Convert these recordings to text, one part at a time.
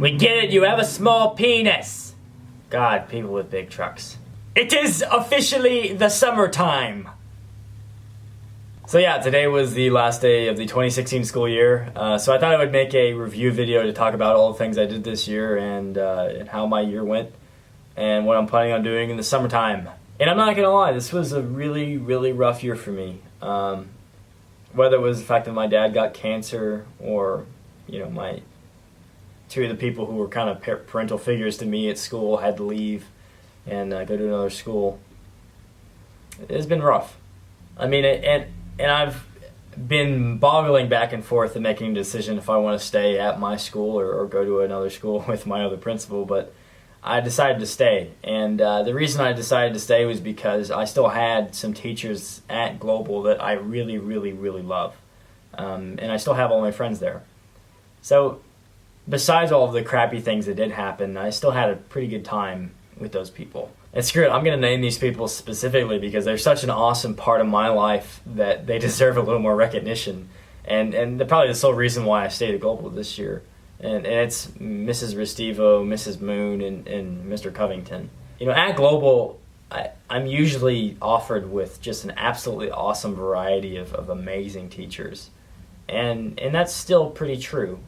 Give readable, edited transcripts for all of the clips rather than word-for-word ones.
We get it, you have a small penis. God, people with big trucks. It is officially the summertime. So yeah, today was the last day of the 2016 school year. So I thought I would make a review video to talk about all the things I did this year and how my year went and what I'm planning on doing in the summertime. And I'm not gonna lie, this was a really, really rough year for me. Whether it was the fact that my dad got cancer or, you know, my two of the people who were kind of parental figures to me at school had to leave and go to another school. It's been rough. I mean, and I've been boggling back and forth and making a decision if I want to stay at my school or go to another school with my other principal, but I decided to stay. And the reason I decided to stay was because I still had some teachers at Global that I really, really, really love. And I still have all my friends there. So besides all of the crappy things that did happen, I still had a pretty good time with those people. And screw it, I'm going to name these people specifically because they're such an awesome part of my life that they deserve a little more recognition. And probably the sole reason why I stayed at Global this year. And it's Mrs. Restivo, Mrs. Moon, and Mr. Covington. You know, at Global, I'm usually offered with just an absolutely awesome variety of amazing teachers. And that's still pretty true.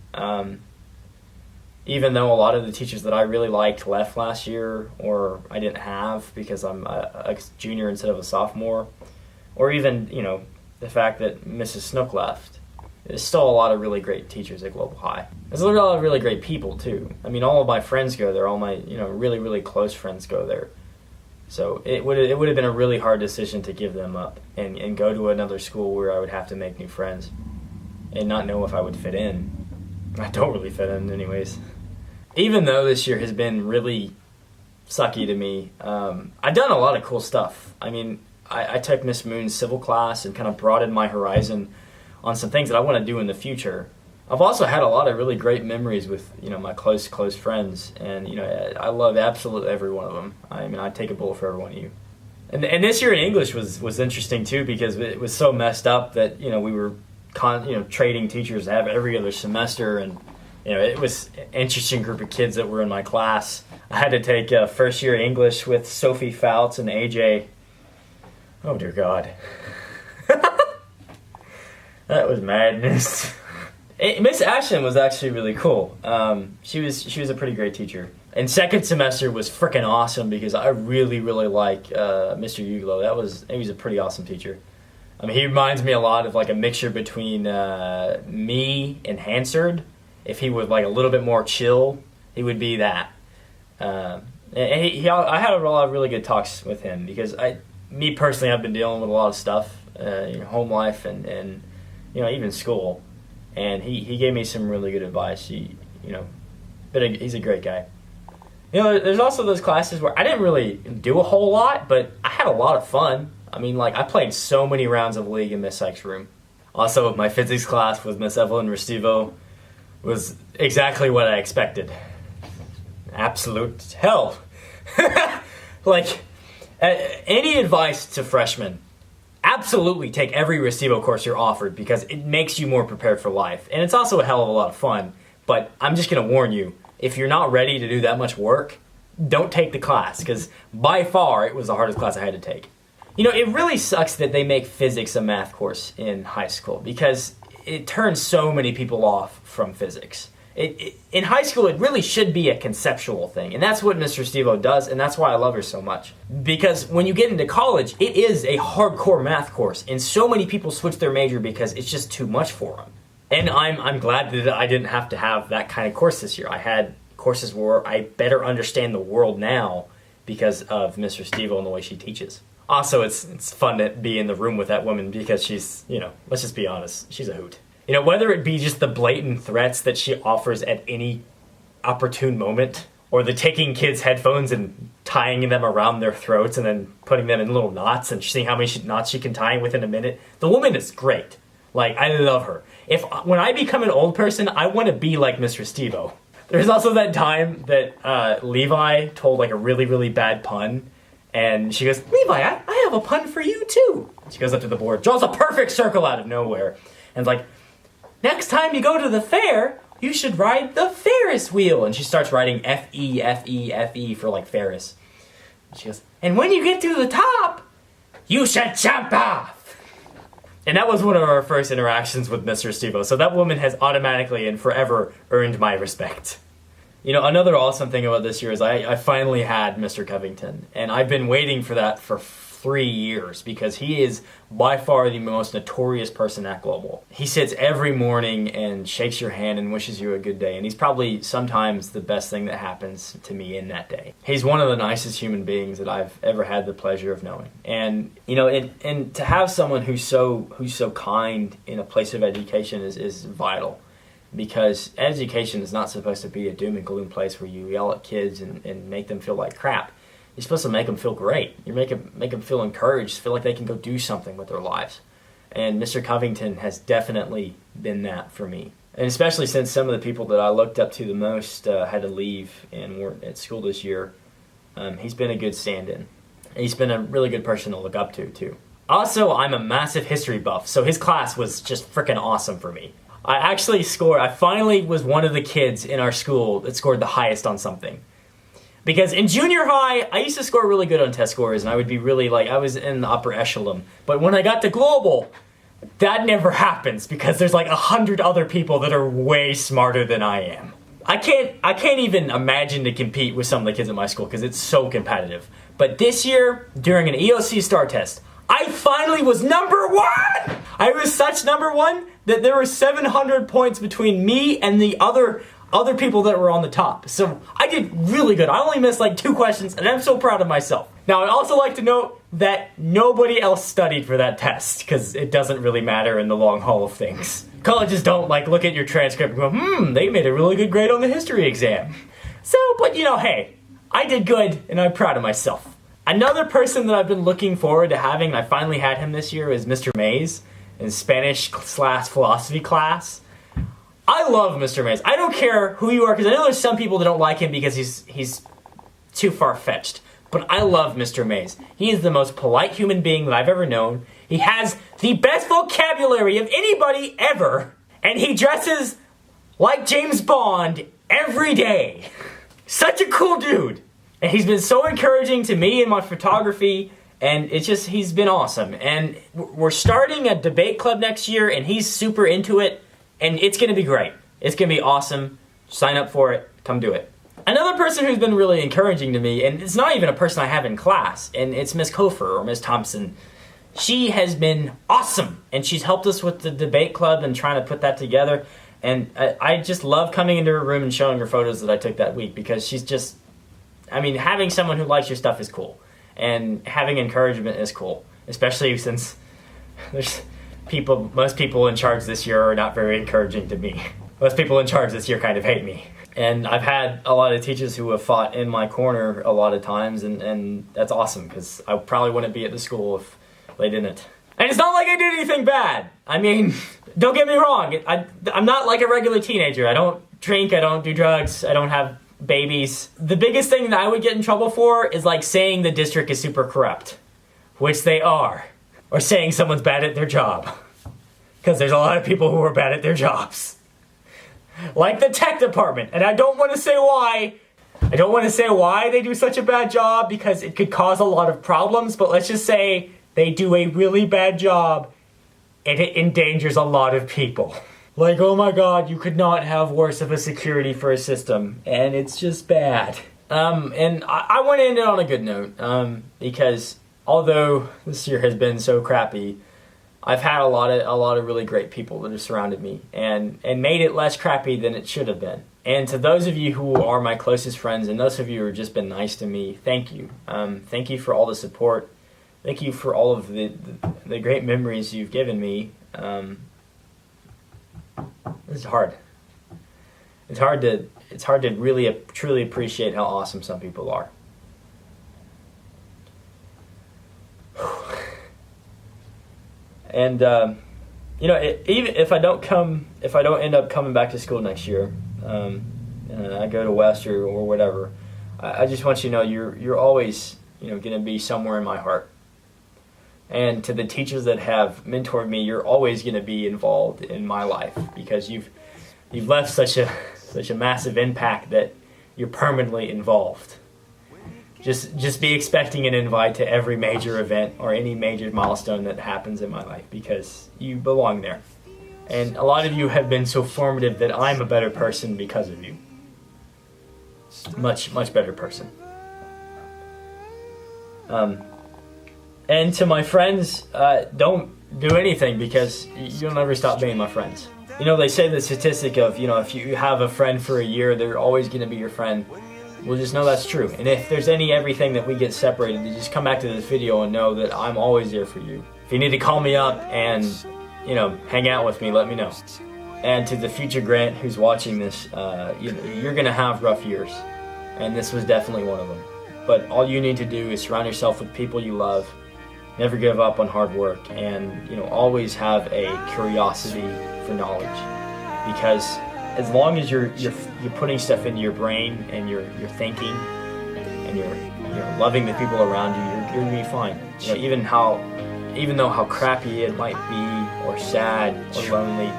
Even though a lot of the teachers that I really liked left last year, or I didn't have because I'm a junior instead of a sophomore, or even, you know, the fact that Mrs. Snook left, there's still a lot of really great teachers at Global High. There's a lot of really great people, too. I mean, all of my friends go there. All my, you know, really, really close friends go there. So it would have been a really hard decision to give them up and go to another school where I would have to make new friends and not know if I would fit in. I don't really fit in anyways. Even though this year has been really sucky to me, I've done a lot of cool stuff. I mean, I took Miss Moon's civil class and kind of broadened my horizon on some things that I want to do in the future. I've also had a lot of really great memories with, you know, my close friends, and, you know, I love absolutely every one of them. I mean, I'd take a bullet for every one of you. And this year in English was interesting too because it was so messed up that, you know, we were trading teachers every other semester, and you know, it was an interesting group of kids that were in my class. I had to take first year English with Sophie Fouts and AJ. Oh dear God. That was madness. Miss Ashton was actually really cool. She was a pretty great teacher. And second semester was freaking awesome because I really, really like Mr. Uglo. He was a pretty awesome teacher. I mean, he reminds me a lot of like a mixture between me and Hansard. If he was like a little bit more chill, he would be that. And I had a lot of really good talks with him because me personally, I've been dealing with a lot of stuff, home life and you know, even school. And he gave me some really good advice. He's a great guy. You know, there's also those classes where I didn't really do a whole lot, but I had a lot of fun. I mean, like, I played so many rounds of League in Miss Sykes' room. Also, my physics class with Miss Evelyn Restivo was exactly what I expected. Absolute hell. Like, any advice to freshmen, absolutely take every Restivo course you're offered because it makes you more prepared for life. And it's also a hell of a lot of fun. But I'm just going to warn you, if you're not ready to do that much work, don't take the class because by far it was the hardest class I had to take. You know, it really sucks that they make physics a math course in high school because it turns so many people off from physics. In high school, it really should be a conceptual thing, and that's what Mr. Stevo does, and that's why I love her so much. Because when you get into college, it is a hardcore math course, and so many people switch their major because it's just too much for them. And I'm glad that I didn't have to have that kind of course this year. I had courses where I better understand the world now because of Mr. Stevo and the way she teaches. Also, it's fun to be in the room with that woman because she's, you know, let's just be honest, she's a hoot. You know, whether it be just the blatant threats that she offers at any opportune moment, or the taking kids' headphones and tying them around their throats and then putting them in little knots and seeing how many knots she can tie within a minute, the woman is great. Like, I love her. When I become an old person, I want to be like Mr. Stevo. There's also that time that Levi told like a really, really bad pun. And she goes, Levi, I have a pun for you too. She goes up to the board, draws a perfect circle out of nowhere. And like, next time you go to the fair, you should ride the Ferris wheel. And she starts writing F-E, F-E, F-E for like Ferris. She goes, and when you get to the top, you should jump off. And that was one of our first interactions with Mr. Stevo. So that woman has automatically and forever earned my respect. You know, another awesome thing about this year is I finally had Mr. Covington. And I've been waiting for that for 3 years because he is by far the most notorious person at Global. He sits every morning and shakes your hand and wishes you a good day. And he's probably sometimes the best thing that happens to me in that day. He's one of the nicest human beings that I've ever had the pleasure of knowing. And, you know, and to have someone who's so kind in a place of education is vital. Because education is not supposed to be a doom and gloom place where you yell at kids and make them feel like crap. You're supposed to make them feel great. You make them feel encouraged, feel like they can go do something with their lives. And Mr. Covington has definitely been that for me. And especially since some of the people that I looked up to the most had to leave and weren't at school this year, he's been a good stand-in. And he's been a really good person to look up to, too. Also, I'm a massive history buff, so his class was just freaking awesome for me. I finally was one of the kids in our school that scored the highest on something. Because in junior high, I used to score really good on test scores, and I would be really, I was in the upper echelon. But when I got to Global, that never happens, because there's 100 other people that are way smarter than I am. I can't even imagine to compete with some of the kids at my school, because it's so competitive. But this year, during an EOC STAR test, I finally was number 1! I was such number 1 that there were 700 points between me and the other people that were on the top. So I did really good. I only missed 2 questions, and I'm so proud of myself. Now, I'd also like to note that nobody else studied for that test, because it doesn't really matter in the long haul of things. Colleges don't look at your transcript and go, they made a really good grade on the history exam. So, but hey, I did good, and I'm proud of myself. Another person that I've been looking forward to having, and I finally had him this year, is Mr. Mays in Spanish/philosophy class. I love Mr. Mays. I don't care who you are, because I know there's some people that don't like him because he's too far-fetched. But I love Mr. Mays. He is the most polite human being that I've ever known. He has the best vocabulary of anybody ever. And he dresses like James Bond every day. Such a cool dude. And he's been so encouraging to me in my photography. And he's been awesome. And we're starting a debate club next year, and he's super into it. And it's going to be great. It's going to be awesome. Sign up for it. Come do it. Another person who's been really encouraging to me, and it's not even a person I have in class, and it's Miss Kofer or Miss Thompson. She has been awesome, and she's helped us with the debate club and trying to put that together. And I just love coming into her room and showing her photos that I took that week, because she's just, having someone who likes your stuff is cool. And having encouragement is cool, especially since most people in charge this year are not very encouraging to me. Most people in charge this year kind of hate me. And I've had a lot of teachers who have fought in my corner a lot of times, and that's awesome, because I probably wouldn't be at the school if they didn't. And it's not like I did anything bad. Don't get me wrong. I'm not like a regular teenager. I don't drink, I don't do drugs, I don't have babies. The biggest thing that I would get in trouble for is saying the district is super corrupt, which they are. Or saying someone's bad at their job. Because there's a lot of people who are bad at their jobs. Like the tech department. And I don't want to say why. I don't want to say why they do such a bad job, because it could cause a lot of problems. But let's just say they do a really bad job, and it endangers a lot of people. Oh my god, you could not have worse of a security for a system. And it's just bad. And I want to end it on a good note. Because although this year has been so crappy, I've had a lot of really great people that have surrounded me and made it less crappy than it should have been. And to those of you who are my closest friends, and those of you who have just been nice to me, thank you. Thank you for all the support. Thank you for all of the great memories you've given me. It's hard. It's hard to really truly appreciate how awesome some people are. And even if I don't end up coming back to school next year, I go to West or whatever, I just want you to know you're always going to be somewhere in my heart. And to the teachers that have mentored me, you're always going to be involved in my life, because you've you've left such a massive impact that you're permanently involved. Just be expecting an invite to every major event or any major milestone that happens in my life, because you belong there. And a lot of you have been so formative that I'm a better person because of you. Much better person. And to my friends, don't do anything, because you'll never stop being my friends. You know, they say the statistic of, if you have a friend for a year, they're always going to be your friend. Well, just know that's true. And if there's everything that we get separated, you just come back to this video and know that I'm always there for you. If you need to call me up and, hang out with me, let me know. And to the future Grant who's watching this, you're going to have rough years. And this was definitely one of them. But all you need to do is surround yourself with people you love, never give up on hard work, and always have a curiosity for knowledge. Because as long as you're putting stuff into your brain and you're thinking and you're loving the people around you, you're gonna be fine. Even though how crappy it might be, or sad, or lonely,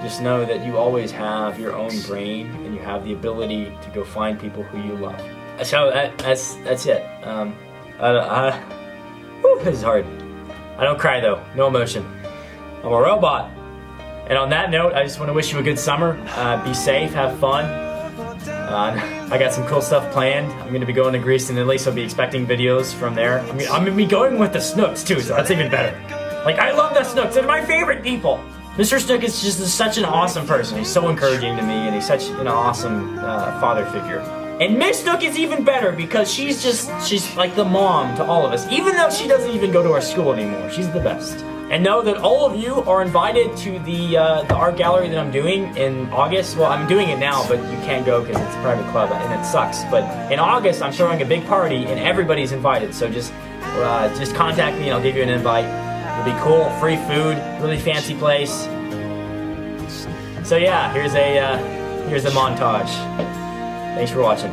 just know that you always have your own brain and you have the ability to go find people who you love. So that's it. This is hard. I don't cry though. No emotion. I'm a robot. And on that note, I just want to wish you a good summer. Be safe, have fun. I got some cool stuff planned. I'm going to be going to Greece and Italy, so be expecting videos from there. I'm going to be going with the Snooks too, so that's even better. I love the Snooks. They're my favorite people. Mr. Snook is just such an awesome person. He's so encouraging to me, and he's such an awesome father figure. And Miss Snook is even better, because she's like the mom to all of us. Even though she doesn't even go to our school anymore, she's the best. And know that all of you are invited to the art gallery that I'm doing in August. Well, I'm doing it now, but you can't go because it's a private club and it sucks. But in August, I'm throwing a big party and everybody's invited. So just contact me and I'll give you an invite. It'll be cool, free food, really fancy place. So yeah, here's a montage. Thanks for watching.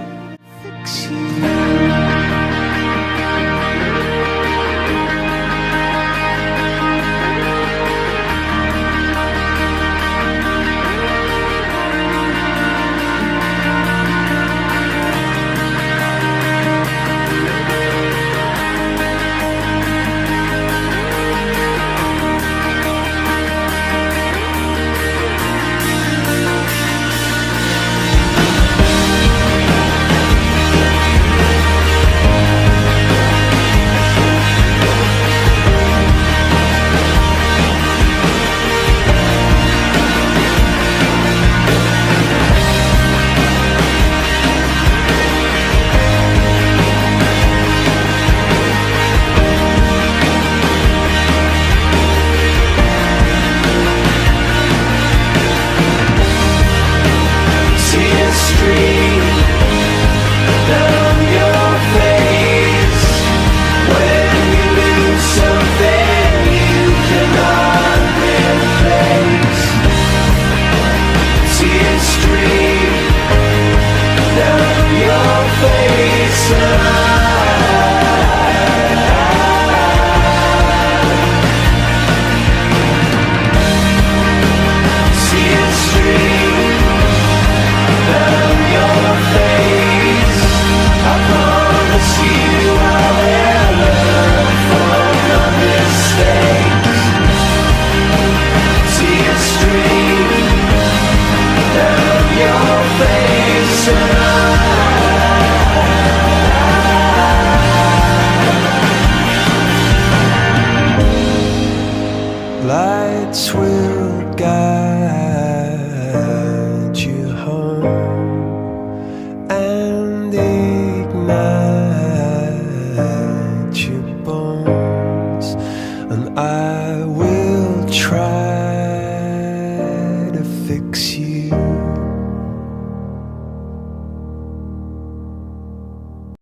Your face.